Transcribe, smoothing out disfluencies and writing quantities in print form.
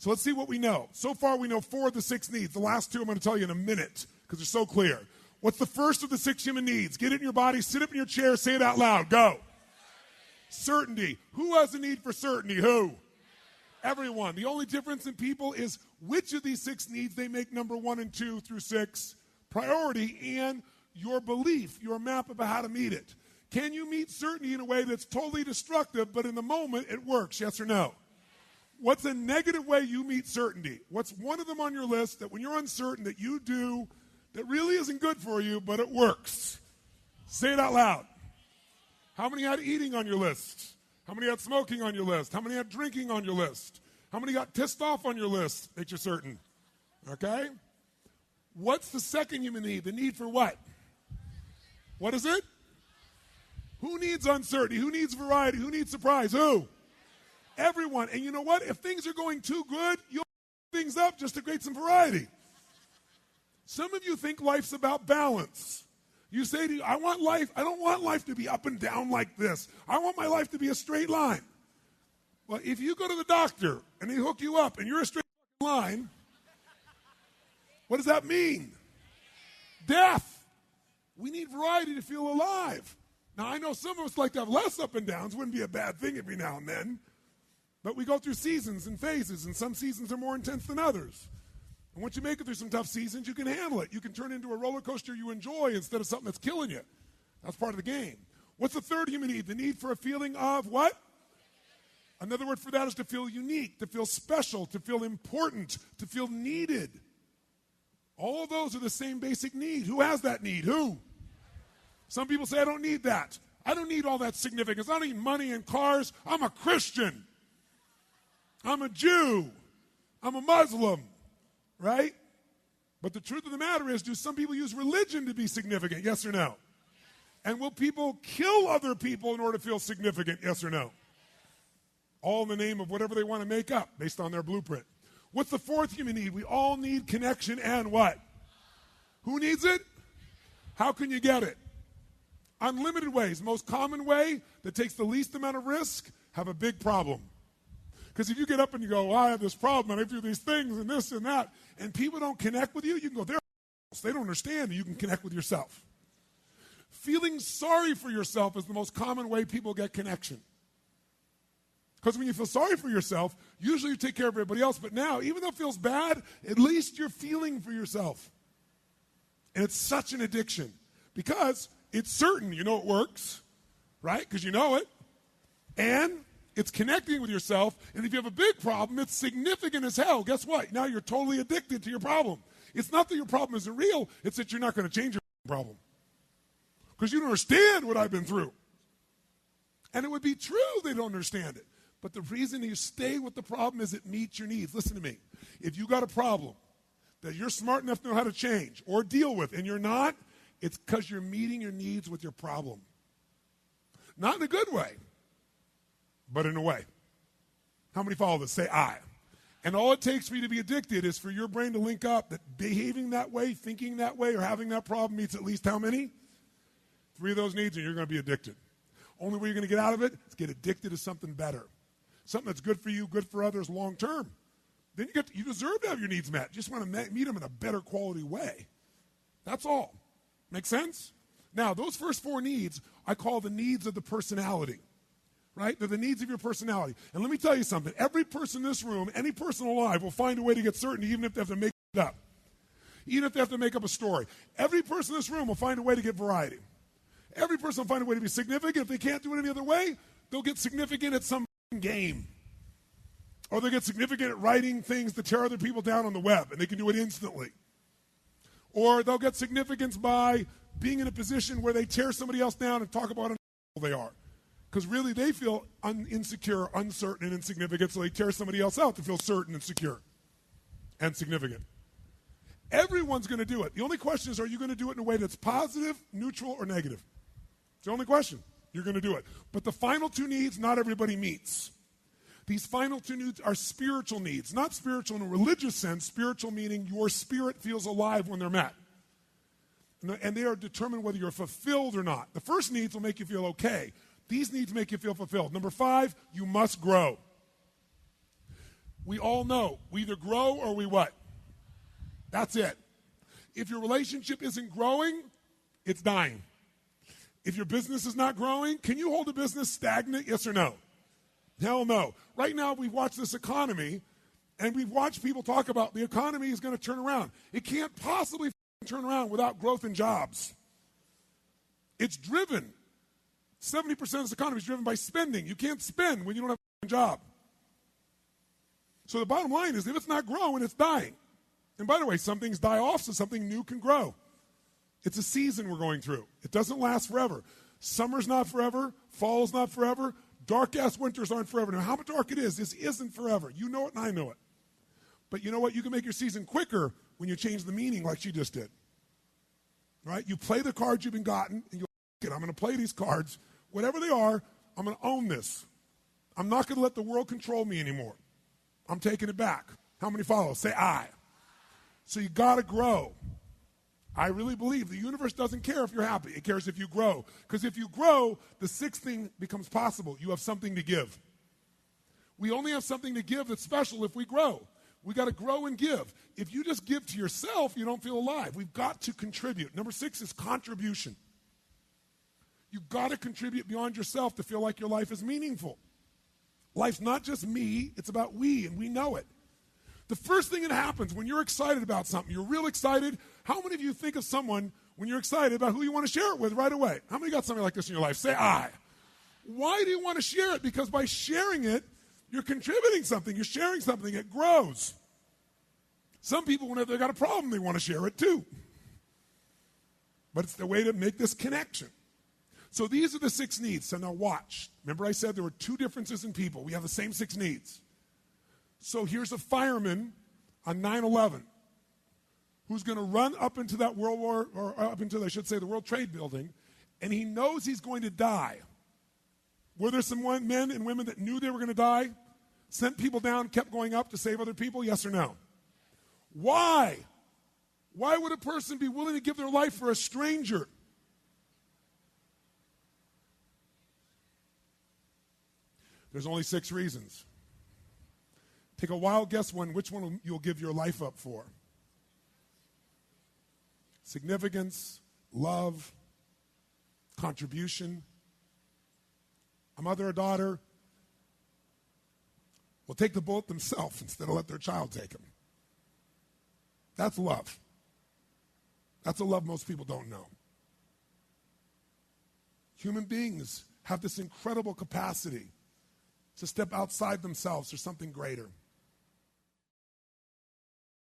So let's see what we know. So far, we know 4 of the 6 needs. The last 2 I'm going to tell you in a minute because they're so clear. What's the first of the 6 human needs? Get it in your body, sit up in your chair, say it out loud. Go. Certainty. Who has a need for certainty? Who? Everyone. The only difference in people is which of these 6 needs they make number 1 and 2 through 6 priority and your belief, your map about how to meet it. Can you meet certainty in a way that's totally destructive, but in the moment it works? Yes or no? What's a negative way you meet certainty? What's one of them on your list that when you're uncertain that you do that really isn't good for you, but it works? Say it out loud. How many had eating on your list? How many had smoking on your list? How many had drinking on your list? How many got pissed off on your list that you're certain? Okay? What's the second human need? The need for what? What is it? Who needs uncertainty? Who needs variety? Who needs surprise? Who? Everyone. And you know what? If things are going too good, you'll things up just to create some variety. Some of you think life's about balance. You say to you, I don't want life to be up and down like this. I want my life to be a straight line. Well, if you go to the doctor and they hook you up and you're a straight line, what does that mean? Death. We need variety to feel alive. Now, I know some of us like to have less up and downs. Wouldn't be a bad thing every now and then. But we go through seasons and phases, and some seasons are more intense than others. And once you make it through some tough seasons, you can handle it. You can turn it into a roller coaster you enjoy instead of something that's killing you. That's part of the game. What's the third human need? The need for a feeling of what? Another word for that is to feel unique, to feel special, to feel important, to feel needed. All of those are the same basic need. Who has that need? Who? Some people say, I don't need that. I don't need all that significance. I don't need money and cars. I'm a Christian. I'm a Jew. I'm a Muslim. Right? But the truth of the matter is, do some people use religion to be significant? Yes or no? And will people kill other people in order to feel significant? Yes or no? All in the name of whatever they want to make up based on their blueprint. What's the fourth human need? We all need connection and what? Who needs it? How can you get it? Unlimited ways. Most common way that takes the least amount of risk, have a big problem. Because if you get up and you go, I have this problem, and I do these things and this and that, and people don't connect with you, you can go, they don't understand, and you can connect with yourself. Feeling sorry for yourself is the most common way people get connection. Because when you feel sorry for yourself, usually you take care of everybody else, but now, even though it feels bad, at least you're feeling for yourself. And it's such an addiction. Because it's certain you know it works, right? Because you know it. And it's connecting with yourself, and if you have a big problem, it's significant as hell. Guess what? Now you're totally addicted to your problem. It's not that your problem isn't real, it's that you're not going to change your problem. Because you don't understand what I've been through. And it would be true they don't understand it. But the reason you stay with the problem is it meets your needs. Listen to me. If you got a problem that you're smart enough to know how to change or deal with, and you're not, it's because you're meeting your needs with your problem. Not in a good way, but in a way. How many follow this? Say I. And all it takes for you to be addicted is for your brain to link up that behaving that way, thinking that way, or having that problem meets at least how many? 3 of those needs, and you're going to be addicted. Only way you're going to get out of it is get addicted to something better. Something that's good for you, good for others long term. Then you deserve to have your needs met. You just want to meet them in a better quality way. That's all. Make sense? Now, those first 4 needs I call the needs of the personality. Right? They're the needs of your personality. And let me tell you something. Every person in this room, any person alive, will find a way to get certainty, even if they have to make it up. Even if they have to make up a story. Every person in this room will find a way to get variety. Every person will find a way to be significant. If they can't do it any other way, they'll get significant at some game. Or they'll get significant at writing things to tear other people down on the web, and they can do it instantly. Or they'll get significance by being in a position where they tear somebody else down and talk about how they are. Because really they feel insecure, uncertain, and insignificant, so they tear somebody else out to feel certain and secure and significant. Everyone's going to do it. The only question is, are you going to do it in a way that's positive, neutral, or negative? It's the only question. You're going to do it. But the final 2 needs, not everybody meets. These final 2 needs are spiritual needs. Not spiritual in a religious sense. Spiritual meaning your spirit feels alive when they're met. And they are determined whether you're fulfilled or not. The first needs will make you feel okay. These needs make you feel fulfilled. Number 5, you must grow. We all know we either grow or we what? That's it. If your relationship isn't growing, it's dying. If your business is not growing, can you hold a business stagnant? Yes or no? Hell no. Right now, we've watched this economy, and we've watched people talk about the economy is going to turn around. It can't possibly turn around without growth in jobs. It's driven. 70% of this economy is driven by spending. You can't spend when you don't have a job. So the bottom line is, if it's not growing, it's dying. And by the way, some things die off so something new can grow. It's a season we're going through. It doesn't last forever. Summer's not forever. Fall's not forever. Dark-ass winters aren't forever. Now, how dark it is, this isn't forever. You know it and I know it. But you know what? You can make your season quicker when you change the meaning like she just did. Right? You play the cards you've been gotten, and you go, I'm going to play these cards. Whatever they are, I'm going to own this. I'm not going to let the world control me anymore. I'm taking it back. How many follow? Say I. So you got to grow. I really believe the universe doesn't care if you're happy. It cares if you grow. Because if you grow, the sixth thing becomes possible. You have something to give. We only have something to give that's special if we grow. We got to grow and give. If you just give to yourself, you don't feel alive. We've got to contribute. Number 6 is contribution. You've got to contribute beyond yourself to feel like your life is meaningful. Life's not just me, it's about we, and we know it. The first thing that happens when you're excited about something, you're real excited. How many of you think of someone when you're excited about who you want to share it with right away? How many got somebody like this in your life? Say I. Why do you want to share it? Because by sharing it, you're contributing something. You're sharing something. It grows. Some people, whenever they've got a problem, they want to share it too. But it's the way to make this connection. So these are the 6 needs. So now watch. Remember I said there were 2 differences in people. We have the same 6 needs. So here's a fireman on 9/11 who's going to run up into that World War, or up into, I should say, the World Trade Building, and he knows he's going to die. Were there some men and women that knew they were going to die, sent people down, kept going up to save other people? Yes or no? Why? Why would a person be willing to give their life for a stranger? There's only 6 reasons. Take a wild guess which one you'll give your life up for. Significance, love, contribution. A mother or daughter will take the bullet themselves instead of let their child take them. That's love. That's a love most people don't know. Human beings have this incredible capacity to step outside themselves for something greater.